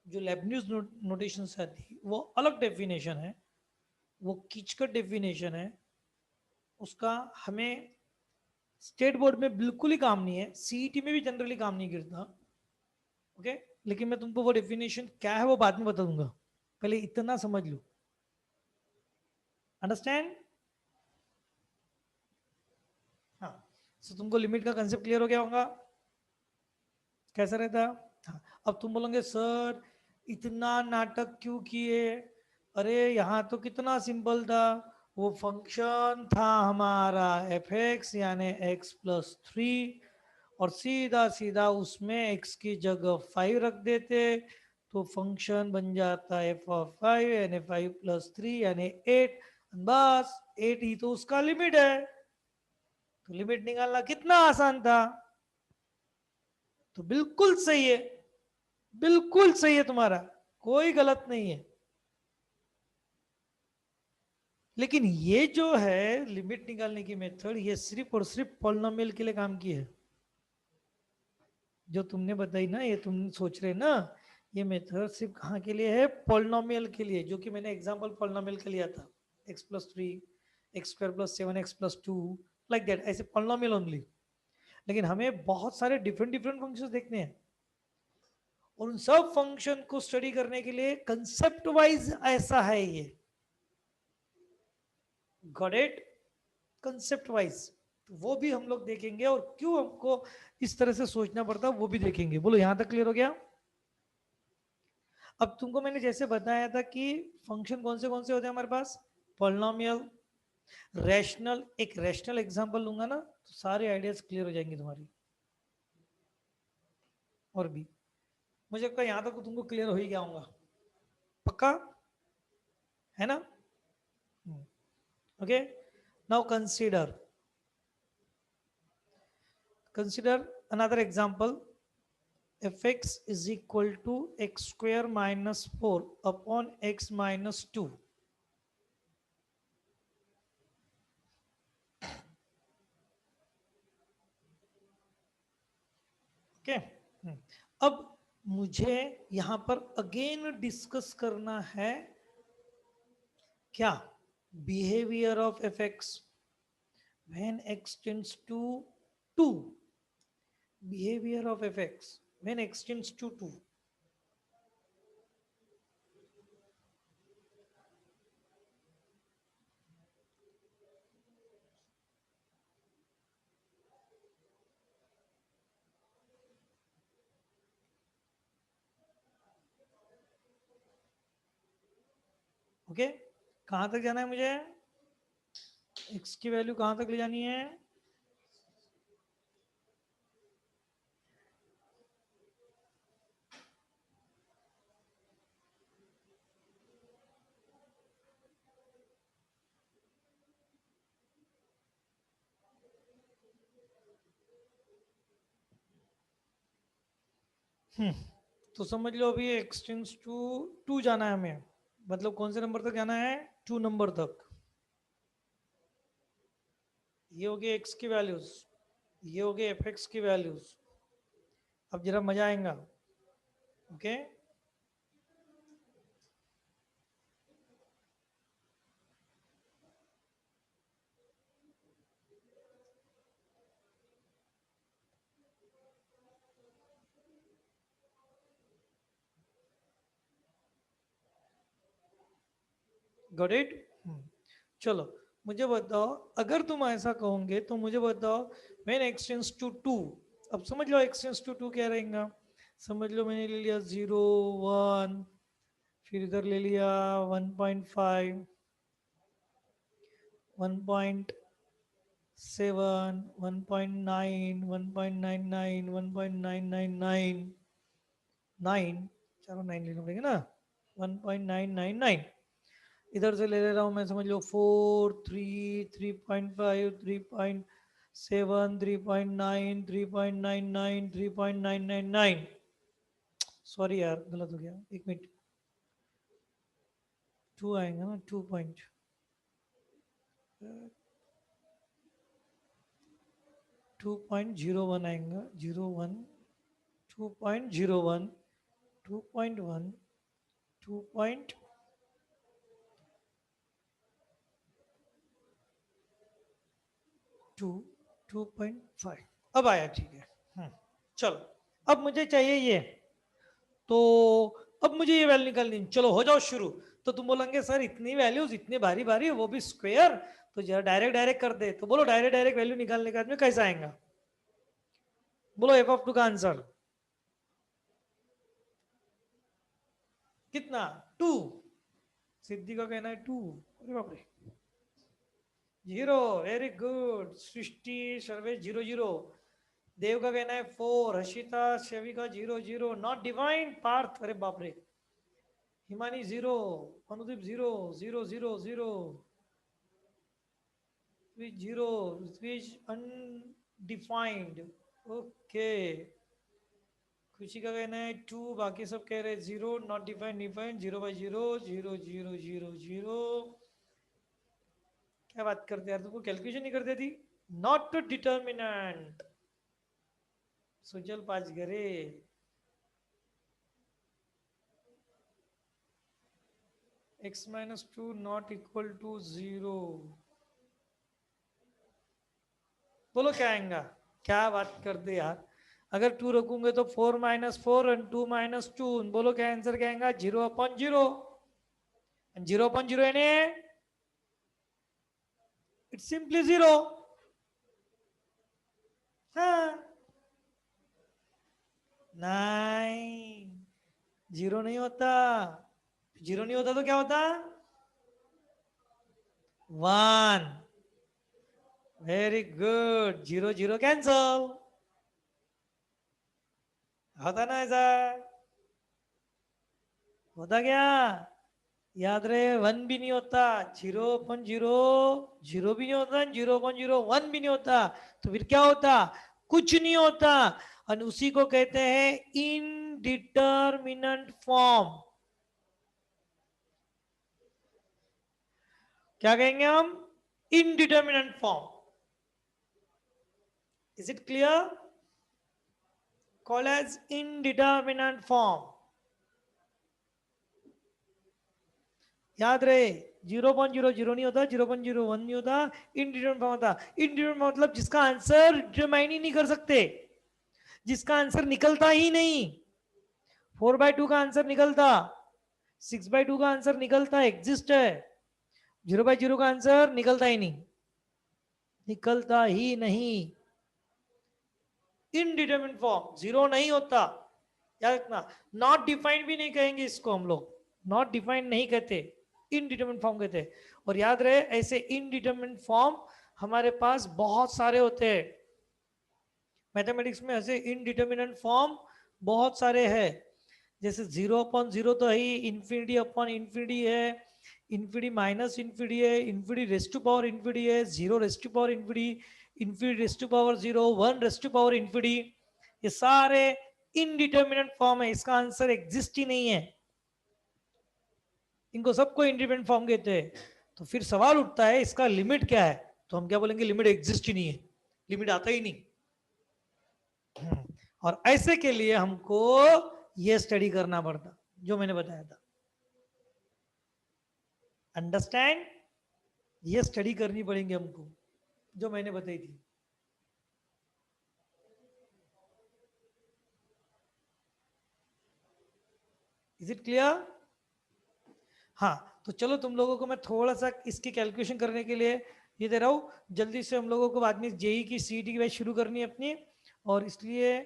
जो लेबनीज नोटेशन से आती है वो अलग डेफिनेशन है, वो कीचकट डेफिनेशन है, उसका हमें स्टेट बोर्ड में बिल्कुल ही काम नहीं है, सीईटी में भी जनरली काम नहीं गिरता। ओके, लेकिन मैं तुमको वो डेफिनेशन क्या है वो बाद में बता दूंगा, पहले इतना समझ लो। अंडरस्टैंड? हाँ, तो तुमको लिमिट का कंसेप्ट क्लियर हो गया होगा कैसा रहता। हाँ, अब तुम बोलोगे सर इतना नाटक क्यों किए, अरे यहाँ तो कितना सिंपल था, वो फंक्शन था हमारा एफ एक्स यानी एक्स प्लस 3, और सीधा सीधा उसमें x की जगह 5 रख देते तो फंक्शन बन जाता है f(5) यानी 5 + 3 यानी 8, बस 8 ही तो उसका लिमिट है, तो लिमिट निकालना कितना आसान था। तो बिल्कुल सही है, बिल्कुल सही है तुम्हारा, कोई गलत नहीं है। लेकिन ये जो है लिमिट निकालने की मेथड, ये सिर्फ और सिर्फ पॉलिनोमियल के लिए काम की है। जो तुमने बताई ना, ये तुम सोच रहे ना, ये मेथड सिर्फ कहाँ के लिए है, पॉलिनोमियल के लिए, जो कि मैंने एग्जांपल पॉलिनोमियल का लिया था, x+3 x² + 7 x+2 like that, ऐसे पॉलिनोमियल ओनली। लेकिन हमें बहुत सारे डिफरेंट डिफरेंट फंक्शंस देखने हैं, और उन सब फंक्शन को स्टडी करने के लिए कंसेप्ट वाइज ऐसा है ये, गॉट इट? कंसेप्ट वाइज वो भी हम लोग देखेंगे, और क्यों हमको इस तरह से सोचना पड़ता है वो भी देखेंगे। बोलो यहां तक क्लियर हो गया? अब तुमको मैंने जैसे बताया था कि फंक्शन कौन से होते हैं हमारे पास, पॉलिनोमियल, रैशनल। एक रैशनल एग्जांपल लूंगा ना तो सारे आइडियाज क्लियर हो जाएंगे तुम्हारी। और भी मुझे लगता है यहां तक तो तुमको क्लियर हो ही गया होगा, पक्का है ना? Okay, now consider another example, fx is equal to x² - 4 upon x - 2। Okay, अब मुझे यहां पर अगेन डिस्कस करना है क्या, behaviour of f x when x tends to 2, behaviour of f x when x tends to 2। Okay, कहां तक जाना है मुझे, x की वैल्यू कहां तक ले जानी है, तो समझ लो अभी x टेंड्स टू 2 जाना है हमें, मतलब कौन से नंबर तक जाना है, 2 नंबर तक। ये हो गई x की वैल्यूज, ये हो गई fx की वैल्यूज। अब जरा मजा आएगा। Okay, got it. चलो मुझे बताओ, अगर तुम ऐसा कहोगे तो मुझे बताओ, व्हेन x टेंड्स टू 2, अब समझ लो x टेंड्स टू 2 क्या रहेगा। समझ लो मैंने ले लिया 0 1, फिर इधर ले लिया 1.5, 1.7, 1.9, 1.99, 1.999, 9, चारों 9 लेना पड़ेगा ना, 1.999। इधर से ले रहा हूँ मैं, समझ लो 4 3 3.5 3.7 3.9 3.99 3.999। सॉरी यार गलत हो गया, एक मिनट, 2 आएगा ना, 2 पॉइंट 2.01 आएगा, 01, 2.01, 2.1, 2.2, 2.5। अब आया, ठीक है। चलो अब मुझे चाहिए ये, तो अब मुझे ये वैल्यू निकालनी है। चलो हो जाओ शुरू। तो तुम बोलेंगे सर इतनी वैल्यूज इतनी भारी भारी, वो भी स्क्वायर, तो जरा डायरेक्ट डायरेक्ट कर दे। तो बोलो डायरेक्ट डायरेक्ट वैल्यू निकालने का आदमी कैसा आएगा, बोलो एफ ऑफ 2 का आंसर कितना, 2। सिद्धि का कहना है 2। अरे बाप रे, 0, वेरी गुड। सृष्टि सर्वे 0 0। देव का कहना है 4, हर्षिता शवि का 0 0, नॉट डिवाइन पार्थ, अरे बाप रे, Himani 0, Anudeep 0 0 0 0, which 0, which undefined, okay. खुशी का कहना है 2, बाकी सब कह रहे हैं 0, नॉट डिफाइंड डिफाइंड, 0 बाई 0 0 0 0 0। क्या बात करते यार, तुमको कैलकुलेशन नहीं करते थी, नॉट डिटर्मिनेंट। सुजल पाँच घरे, x minus 2 not equal to 0। बोलो क्या आएगा, क्या बात करते यार। अगर 2 रखूंगे तो 4 माइनस 4 एंड 2 माइनस 2, बोलो क्या आंसर क्या आएगा, 0 अपॉन 0। 0 अपॉन 0 यानी इट्स सिंपली 0। हाँ, नहीं, 0 नहीं होता। 0 नहीं होता तो क्या होता, 1। वेरी गुड, 0 0 कैंसल, होता ना ऐसा, होता क्या, याद रहे 1 भी नहीं होता, 0.0 0 भी नहीं होता, 0.01 भी नहीं होता, तो फिर क्या होता, कुछ नहीं होता। और उसी को कहते हैं इनडिटर्मिनेंट फॉर्म। क्या कहेंगे हम, indeterminate form. Is it clear, called as indeterminate form. याद रहे 0.0 0 नहीं होता, 0.01 नहीं होता, इनडिटर्मिनेंट फॉर्म होता। इनडिटर्मिनेंट मतलब जिसका आंसर डिटरमाइन ही नहीं कर सकते, जिसका आंसर निकलता ही नहीं। 4/2 का आंसर निकलता, 6/2 का आंसर निकलता, एग्जिस्ट है। 0/0 का आंसर निकलता ही नहीं, निकलता ही नहीं। इनडिटरमिनेट फॉर्म 0 नहीं होता, याद रखना। नॉट डिफाइंड भी नहीं कहेंगे इसको हम लोग, नॉट डिफाइंड नहीं कहते। इनडिटरमिनेट फॉर्म कहते हैं। और याद रहे ऐसे इनडिटरमिनेट फॉर्म हमारे पास बहुत सारे होते हैं। मैथमेटिक्स में ऐसे इनडिटरमिनेट फॉर्म बहुत सारे हैं। जैसे 0/0 तो है ही, इन्फिनिटी अपॉन इन्फिनिटी है, इन्फिनिटी माइनस इन्फिनिटी है, infinity raised to power infinity है, 0 raised to power infinity, infinity raised to power 0, 1 raised to power infinity. ये सारे इनडिटरमिनेट फॉर्म है, इसका आंसर एग्जिस्ट ही नहीं है। इनको सबको इंडिपेंडेंट फॉर्म कहते हैं। तो फिर सवाल उठता है इसका लिमिट क्या है, तो हम क्या बोलेंगे, लिमिट एग्जिस्ट ही नहीं है, लिमिट आता ही नहीं। और ऐसे के लिए हमको ये स्टडी करना पड़ता जो मैंने बताया था। अंडरस्टैंड? ये स्टडी करनी पड़ेगी हमको जो मैंने बताई थी। Is it clear? हाँ, तो चलो तुम लोगों को मैं थोड़ा सा इसकी कैलकुलेशन करने के लिए ये दे रहा हूँ। जल्दी से हम लोगों को बाद में जेई की सीईटी की बैच शुरू करनी है अपनी, और इसलिए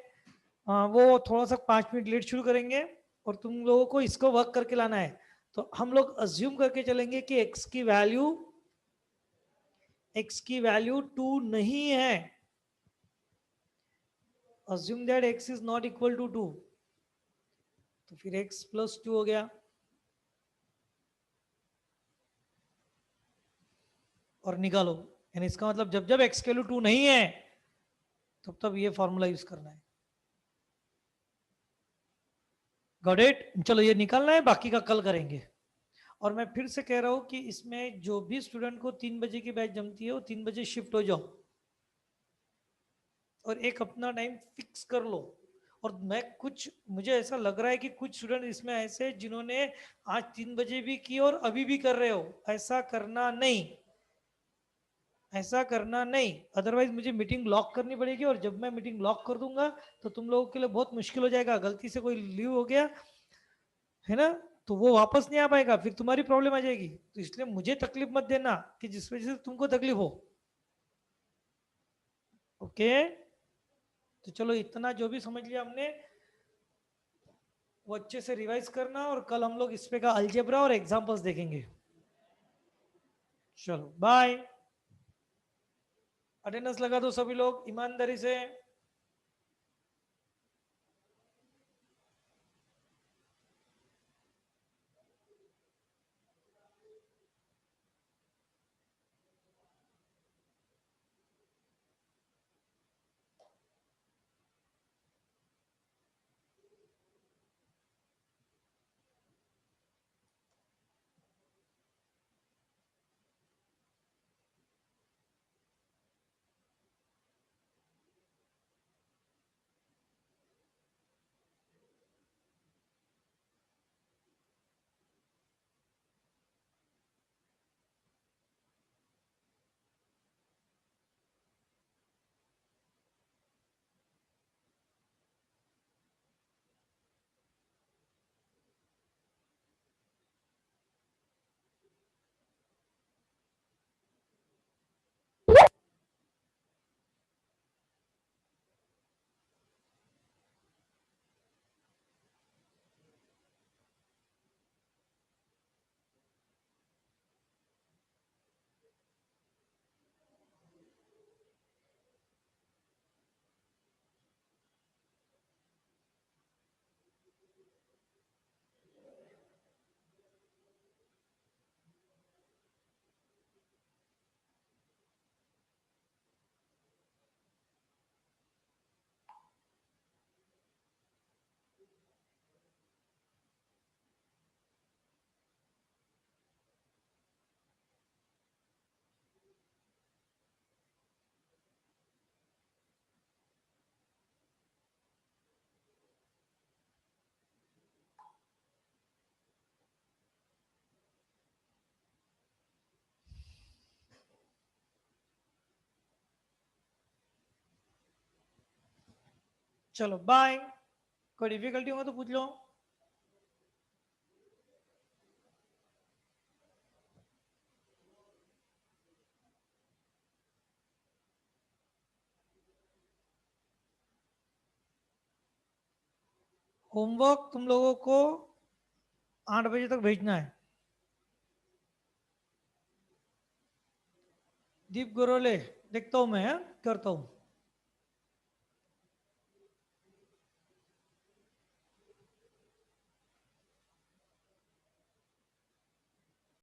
वो थोड़ा सा 5 मिनट लेट शुरू करेंगे, और तुम लोगों को इसको वर्क करके लाना है। तो हम लोग अज्यूम करके चलेंगे कि x की वैल्यू 2 नहीं है। Assume that x is not equal to 2, तो फिर x प्लस 2 हो गया। और निकालो, यानी इसका मतलब जब जब x की वैल्यू 2 नहीं है तब तब ये फॉर्मूला यूज करना है। Got it? चलो ये निकालना है, बाकी का कल करेंगे। और मैं फिर से कह रहा हूं कि इसमें जो भी स्टूडेंट को 3 बजे की बैच जमती है वो 3 बजे शिफ्ट हो जाओ, और एक अपना टाइम फिक्स कर लो। और मुझे ऐसा लग रहा है कि कुछ स्टूडेंट इसमें ऐसे जिन्होंने आज 3 बजे भी की और अभी भी कर रहे हो। ऐसा करना नहीं, ऐसा करना नहीं, अदरवाइज मुझे मीटिंग लॉक करनी पड़ेगी, और जब मैं मीटिंग लॉक कर दूंगा तो तुम लोगों के लिए बहुत मुश्किल हो जाएगा। गलती से कोई लीव हो गया है ना, तो वो वापस नहीं आ पाएगा, फिर तुम्हारी प्रॉब्लम आ जाएगी। तो इसलिए मुझे तकलीफ मत देना कि जिस वजह से तुमको तकलीफ हो। ओके? तो चलो इतना जो भी समझ लिया हमने वो अच्छे से रिवाइज करना, और कल हम लोग इस पे का अलजेब्रा और एग्जांपल्स देखेंगे। चलो बाय। अटेंडेंस लगा दो सभी लोग ईमानदारी से। चलो बाय। कोई डिफिकल्टी होगा तो पूछ लो। होमवर्क तुम लोगों को 8 बजे तक भेजना है। दीप गोरोले देखता हूं मैं, करता हूं।